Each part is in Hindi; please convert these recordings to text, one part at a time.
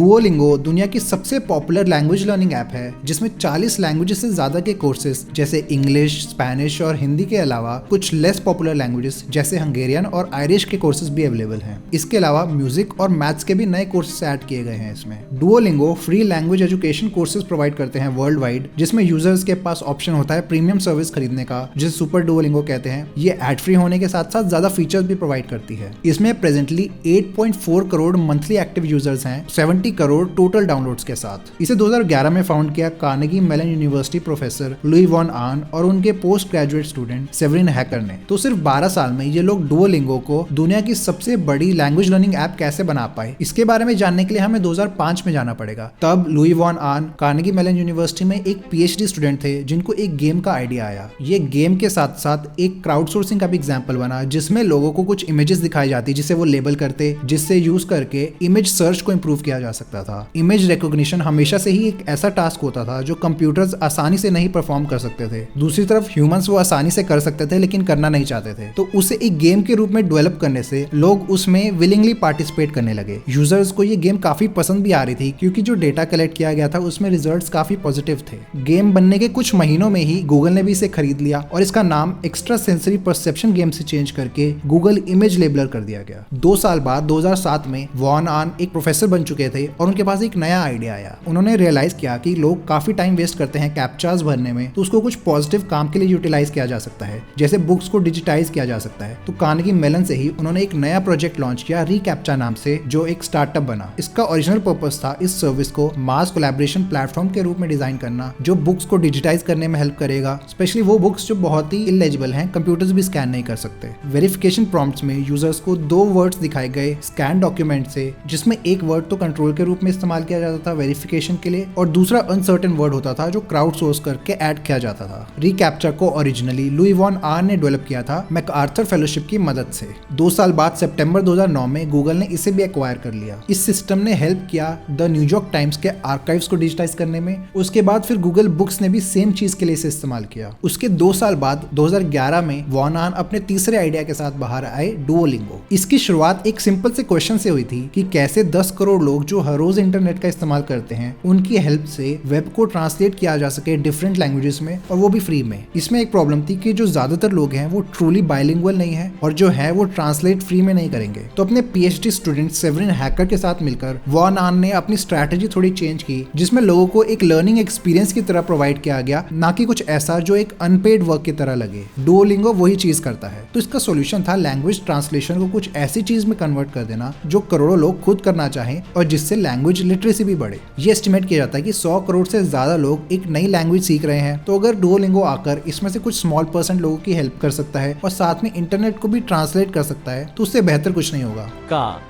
डुओलिंगो दुनिया की सबसे पॉपुलर लैंग्वेज लर्निंग ऐप है जिसमें 40 लैंग्वेजेस से ज्यादा के कोर्सेज जैसे इंग्लिश, स्पेनिश और हिंदी के अलावा कुछ लेस पॉपुलर लैंग्वेजेस जैसे हंगेरियन और आयरिश के कोर्सेज भी अवेलेबल हैं। इसके अलावा म्यूजिक और मैथ्स के भी नए कोर्सेज ऐड किए गए हैं इसमें। Duolingo free language education courses provide करते हैं वर्ल्ड वाइड, जिसमें यूजर्स के पास ऑप्शन होता है प्रीमियम सर्विस खरीदने का, जिसे सुपर डुओलिंगो कहते हैं। ये एड फ्री होने के साथ साथ ज्यादा फीचर्स भी प्रोवाइड करती है। इसमें presently 8.4 crore monthly active users हैं, 70 करोड़ टोटल डाउनलोड्स के साथ। इसे 2011 में फाउंड किया Carnegie Mellon University professor Luis von Ahn और उनके post graduate student Severin Hacker ने। तो सिर्फ 12 साल में ये लोग डुओलिंगो को दुनिया की सबसे बड़ी लैंग्वेज लर्निंग ऐप कैसे बना पाए, इसके बारे में जानने के लिए हमें 2005 में जाना पड़ेगा। तब लुई वॉन आन कार्नेगी मेलन यूनिवर्सिटी में एक PhD स्टूडेंट थे जिनको एक गेम का आइडिया आया। ये गेम के साथ साथ एक क्राउडसोर्सिंग का भी एग्जाम्पल बना, जिसमें लोगों को कुछ इमेजेस दिखाई जाती जिसे वो लेबल करते, जिससे यूज करके इमेज सर्च को इंप्रूव किया जा सकता था। इमेज रिकॉग्निशन हमेशा से ही एक ऐसा टास्क होता था जो कंप्यूटर्स आसानी से नहीं परफॉर्म कर सकते थे। दूसरी तरफ ह्यूमंस वो आसानी से कर सकते थे लेकिन करना नहीं चाहते थे। तो उसे एक गेम के रूप में डेवलप करने से लोग उसमें विलिंगली पार्टिसिपेट करने लगे। यूजर्स को ये गेम काफी पसंद भी आ रही थी क्योंकि जो डेटा कलेक्ट किया गया था उसमें रिजल्ट्स काफी पॉजिटिव थे। गेम बनने के कुछ महीनों में ही गूगल ने भी इसे खरीद लिया और इसका नाम एक्स्ट्रा सेंसरी परसेप्शन गेम से चेंज करके गूगल इमेज लेबलर कर दिया गया। 2 साल बाद 2007 में वॉन आन एक प्रोफेसर बन चुके थे और उनके पास एक नया आइडिया आया। उन्होंने रियलाइज किया कि लोग काफी टाइम वेस्ट करते हैं कैप्चास भरने में, तो उसको कुछ पॉजिटिव काम के लिए यूटिलाइज किया जा सकता है, जैसे बुक्स को डिजिटाइज किया जा सकता है। तो कार्नेगी मेलन से ही उन्होंने एक नया प्रोजेक्ट लॉन्च किया रीकैप्चा नाम से, जो एक स्टार्टअप बना। इसका ओरिजिनल पर्पस था इस सर्विस को मास कोलैबोरेशन प्लेटफॉर्म के रूप में डिजाइन करना, जो बुक्स को डिजिटाइज करने में हेल्प करेगा, स्पेशली वो बुक्स जो बहुत ही इलेजिबल हैं, कंप्यूटर्स भी स्कैन नहीं कर सकते। वेरिफिकेशन प्रॉम्प्ट्स में यूजर्स को 2 वर्ड्स दिखाए गए स्कैन डॉक्यूमेंट से, जिसमें एक वर्ड तो कंट्रोल के रूप में इस्तेमाल किया जाता था वेरिफिकेशन के लिए और दूसरा अनसर्टेन वर्ड होता था जो क्राउड सोर्स करके ऐड किया जाता था। रीकैप्चा को ओरिजिनली लुई वॉन आन ने डेवलप किया था मैकआर्थर फेलोशिप की मदद से। 2 साल बाद सितंबर 2009 में गूगल ने इसे भी एक्वायर कर लिया। इस सिस्टम ने हेल्प किया द न्यूयॉर्क टाइम्स के आर्काइव्स को डिजिटाइज करने में। उसके बाद फिर गूगल बुक्स ने भी सेम चीज के लिए इसे इस्तेमाल किया। उसके 2 साल बाद 2011 में वॉन आन अपने तीसरे आइडिया के साथ बाहर आए, डुओलिंगो। इसकी शुरुआत एक सिंपल से क्वेश्चन से हुई थी कि कैसे 10 करोड़ लोग जो हर रोज इंटरनेट का इस्तेमाल करते हैं उनकी हेल्प से वेब को ट्रांसलेट किया जा सके डिफरेंट लैंग्वेजेस में, और वो भी फ्री में। इसमें एक प्रॉब्लम थी कि जो ज्यादातर लोग हैं वो ट्रूली बाइलिंगुअल नहीं है और जो है वो ट्रांसलेट फ्री में नहीं करेंगे। तो अपने PhD स्टूडेंट सेवरिन हैकर के साथ मिलकर वॉन आन ने अपनी स्ट्रैटेजी थोड़ी चेंज की, जिसमें लोगों को एक लर्निंग एक्सपीरियंस की तरह प्रोवाइड किया गया, ना कि कुछ ऐसा जो एक अनपेड वर्क की तरह लगे। डुओलिंगो वही चीज करता है। तो इसका सोल्यूशन था लैंग्वेज ट्रांसलेशन को कुछ ऐसी चीज में कन्वर्ट कर देना जो करोड़ों लोग खुद करना चाहें और जिससे लैंग्वेज लिटरेसी भी बढ़े। ये एस्टिमेट किया जाता है कि 100 करोड़ से ज्यादा लोग एक नई लैंग्वेज सीख रहे हैं। तो अगर डुओलिंगो आकर इसमें से कुछ स्मॉल % लोगों की हेल्प कर सकता है और साथ में इंटरनेट को भी ट्रांसलेट कर सकता है, तो उससे बेहतर कुछ नहीं होगा। Car,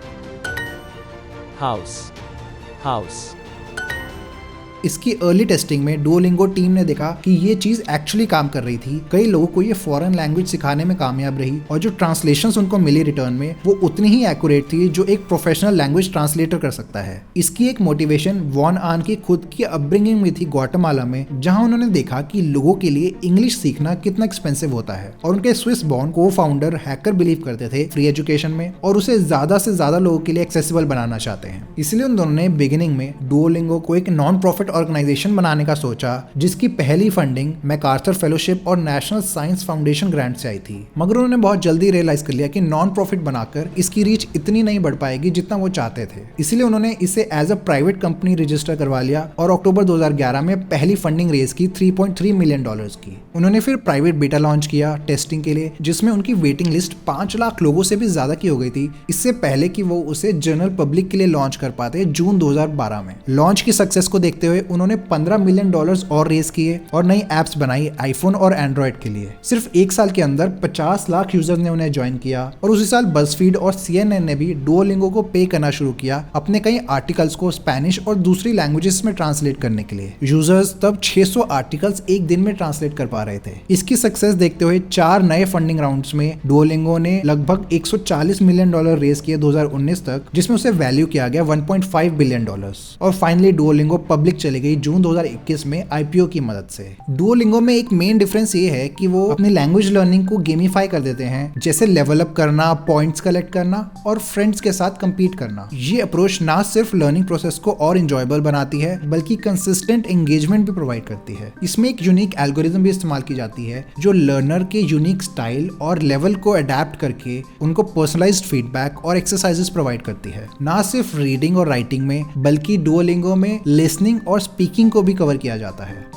house. इसकी अर्ली टेस्टिंग में डुओलिंगो टीम ने देखा कि ये चीज एक्चुअली काम कर रही थी। कई लोगों को ये फॉरेन लैंग्वेज सिखाने में कामयाब रही और जो ट्रांसलेशंस उनको मिली रिटर्न में वो उतनी ही एक्यूरेट थी जो एक प्रोफेशनल लैंग्वेज ट्रांसलेटर कर सकता है। इसकी एक मोटिवेशन वॉन आन की खुद की अपब्रिंगिंग में थी ग्वाटेमाला में, जहां उन्होंने देखा कि लोगों के लिए इंग्लिश सीखना कितना एक्सपेंसिव होता है और उनके स्विस बॉर्न को फाउंडर हैकर बिलीव करते थे फ्री एजुकेशन में और उसे ज्यादा से ज्यादा लोगों के लिए एक्सेसिबल बनाना चाहते हैं। इसलिए उन दोनों ने बिगिनिंग में डुओलिंगो को एक नॉन प्रॉफिट ऑर्गेनाइजेशन बनाने का सोचा, जिसकी पहली फंडिंग मैकआर्थर फेलोशिप और नेशनल साइंस फाउंडेशन ग्रांट से आई थी। मगर उन्होंने बहुत जल्दी रियलाइज कर लिया कि नॉन प्रॉफिट बनाकर इसकी रीच इतनी नहीं बढ़ पाएगी जितना वो चाहते थे। इसलिए उन्होंने इसे as a private company register करवा लिया और अक्टूबर 2011 में पहली फंडिंग रेज की $3.3 मिलियन की। उन्होंने फिर प्राइवेट बीटा लॉन्च किया टेस्टिंग के लिए, जिसमें उनकी वेटिंग लिस्ट 5 लाख लोगों से भी ज्यादा की हो गई थी, इससे पहले कि वो उसे जनरल पब्लिक के लिए लॉन्च कर पाते जून 2012 में। लॉन्च की सक्सेस को देखते हुए उन्होंने $15 मिलियन और रेज किए और नई एप्स बनाई आईफोन और एंड्रॉइड के लिए। सिर्फ 1 साल के अंदर 50 लाख यूजर्स ने उन्हें ज्वाइन किया और उसी साल बज़फीड और CNN ने भी डुओलिंगो को पे करना शुरू किया अपने कई आर्टिकल्स को स्पेनिश और दूसरी लैंग्वेजेस में ट्रांसलेट करने के लिए। यूजर्स तब 600 आर्टिकल्स एक दिन में ट्रांसलेट कर पा रहे थे। इसकी सक्सेस देखते हुए 4 नए फंडिंग राउंड्स में डुओलिंगो ने लगभग $140 मिलियन रेज किए 2019 तक, जिसमें उसे वैल्यू किया गया $1.5 बिलियन और फाइनली डुओलिंगो पब्लिक चली गई जून 2021 में आईपीओ की मदद से। डुओलिंगो में एक मेन डिफरेंस ये है कि वो अपनी लैंग्वेज लर्निंग को गेमिफाई कर देते हैं, जैसे लेवल अप करना, पॉइंट्स कलेक्ट करना और फ्रेंड्स के साथ कम्पीट करना। ये अप्रोच ना सिर्फ लर्निंग प्रोसेस को और इंजॉयबल बनाती है बल्कि कंसिस्टेंट एंगेजमेंट भी प्रोवाइड करती है। इसमें एक यूनिक एल्गोरिथम भी इस्तेमाल की जाती है जो लर्नर के यूनिक स्टाइल और लेवल को अडेप्ट करके उनको पर्सनलाइज्ड फीडबैक और एक्सरसाइजेस प्रोवाइड करती है। ना सिर्फ रीडिंग और राइटिंग में बल्कि डुओलिंगो में लिसनिंग और स्पीकिंग को भी कवर किया जाता है।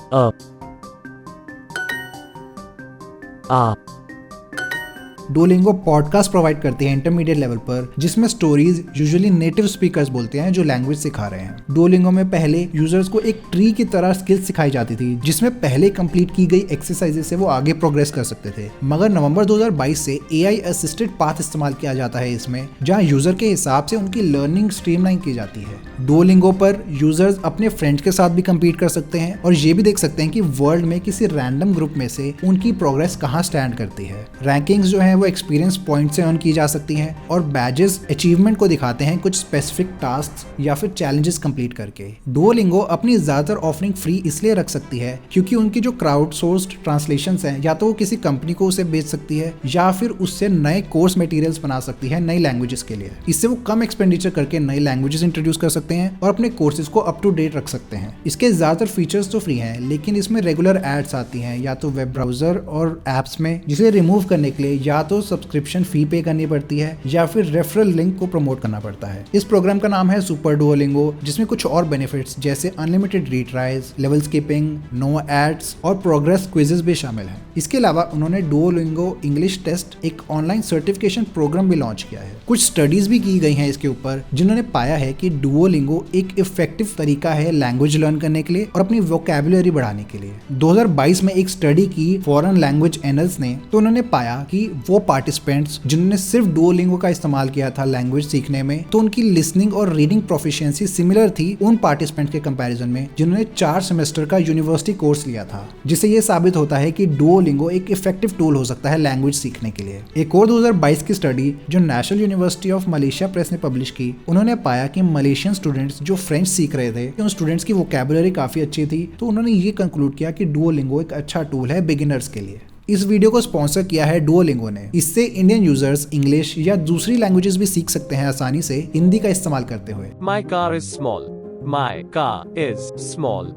डुओलिंगो पॉडकास्ट प्रोवाइड करती है इंटरमीडिएट लेवल पर, जिसमें स्टोरीज यूजुअली नेटिव स्पीकर्स बोलते हैं जो लैंग्वेज सिखा रहे हैं। डुओलिंगो में पहले यूजर्स को एक ट्री की तरह स्किल्स सिखाई जाती थी, जिसमें पहले कंप्लीट की गई एक्सरसाइजेस से वो आगे प्रोग्रेस कर सकते थे। मगर नवंबर 2022 से एआई असिस्टेड पाथ इस्तेमाल किया जाता है इसमें, जहां यूजर के हिसाब से उनकी लर्निंग स्ट्रीमलाइन की जाती है। डुओलिंगो पर यूजर्स अपने फ्रेंड्स के साथ भी कम्पीट कर सकते हैं और ये भी देख सकते हैं कि वर्ल्ड में किसी रैंडम ग्रुप में से उनकी प्रोग्रेस कहाँ स्टैंड करती है। रैंकिंग्स जो है वो एक्सपीरियंस पॉइंट से अर्न की जा सकती हैं और बैजेस अचीवमेंट को दिखाते हैं कुछ स्पेसिफिक टास्क या फिर चैलेंजेस कंप्लीट करके। डुओलिंगो अपनी ज्यादातर ऑफरिंग फ्री इसलिए रख सकती है क्योंकि उनकी जो क्राउड सोर्स्ड ट्रांसलेशंस हैं, या तो वो किसी कंपनी को उसे बेच सकती है या फिर उससे नए कोर्स मटेरियल्स बना सकती है नई लैंग्वेजेस के लिए। इससे वो कम एक्सपेंडिचर करके नई लैंग्वेजेस इंट्रोड्यूस कर सकते हैं और अपने कोर्सेज को अप टू डेट रख सकते हैं। इसके ज्यादातर फीचर्स तो फ्री हैं, लेकिन इसमें रेगुलर एड्स आती हैं या तो वेब ब्राउजर और एप्स में, जिसे रिमूव करने के लिए या तो सब्सक्रिप्शन फी पे करनी पड़ती है या फिर रेफरल लिंक को प्रमोट करना पड़ता है। इस प्रोग्राम का नाम है सुपर डुओलिंगो, जिसमें कुछ और बेनिफिट्स जैसे unlimited retries, level skipping, no ads और प्रोग्रेस क्विजेस भी शामिल हैं। इसके अलावा उन्होंने डुओलिंगो इंग्लिश टेस्ट, एक ऑनलाइन सर्टिफिकेशन प्रोग्राम भी लॉन्च किया है। कुछ स्टडीज भी की गई हैं इसके ऊपर, जिन्होंने पाया है कि डुओलिंगो एक इफेक्टिव तरीका है लैंग्वेज लर्न करने के लिए और अपनी वोकैबुलरी बढ़ाने के लिए। 2022 में एक स्टडी की फॉरेन लैंग्वेज एनल्स ने, तो उन्होंने पाया कि वो पार्टिसिपेंट्स जिन्होंने सिर्फ डुओलिंगो का इस्तेमाल किया था लैंग्वेज सीखने में, तो उनकी लिसनिंग और रीडिंग प्रोफिशिएंसी सिमिलर थी उन पार्टिसिपेंट के कंपैरिजन में जिन्होंने 4 सेमेस्टर का यूनिवर्सिटी कोर्स लिया था, जिससे ये साबित होता है कि डुओलिंगो एक इफेक्टिव टूल हो सकता है लैंग्वेज सीखने के लिए। एक और 2022 की स्टडी जो national university of Malaysia press ने पब्लिश की, उन्होंने पाया कि मलेशियन स्टूडेंट्स जो फ्रेंच सीख रहे थे, उन स्टूडेंट्स की वोकैबुलरी काफी अच्छी थी, तो उन्होंने ये कंक्लूड किया कि डुओलिंगो एक अच्छा टूल है बिगिनर्स के लिए। इस वीडियो को स्पॉन्सर किया है डुओलिंगो ने। इससे इंडियन यूजर्स इंग्लिश या दूसरी लैंग्वेजेस भी सीख सकते हैं आसानी से हिंदी का इस्तेमाल करते हुए। My car is small. My car is small.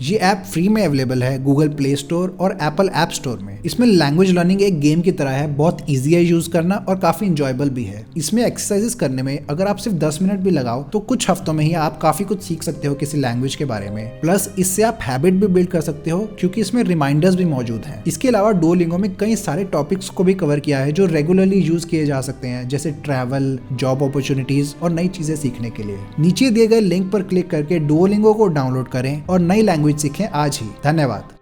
ये ऐप फ्री में अवेलेबल है गूगल प्ले स्टोर और एप्पल ऐप स्टोर में। इसमें लैंग्वेज लर्निंग एक गेम की तरह है, बहुत इजी है यूज करना और काफी इंजॉयबल भी है। इसमें एक्सरसाइजेस करने में अगर आप सिर्फ 10 मिनट भी लगाओ तो कुछ हफ्तों में ही आप काफी कुछ सीख सकते हो किसी लैंग्वेज के बारे में। प्लस इससे आप हैबिट भी बिल्ड कर सकते हो क्योंकि इसमें रिमाइंडर्स भी मौजूद हैं। इसके अलावा डुओलिंगो में कई सारे टॉपिक्स को भी कवर किया है जो रेगुलरली यूज किए जा सकते हैं, जैसे ट्रैवल, जॉब अपॉर्चुनिटीज और नई चीजें सीखने के लिए। नीचे दिए गए लिंक पर क्लिक करके डुओलिंगो को डाउनलोड करें और नई लैंग्वेज सीखें आज ही। धन्यवाद।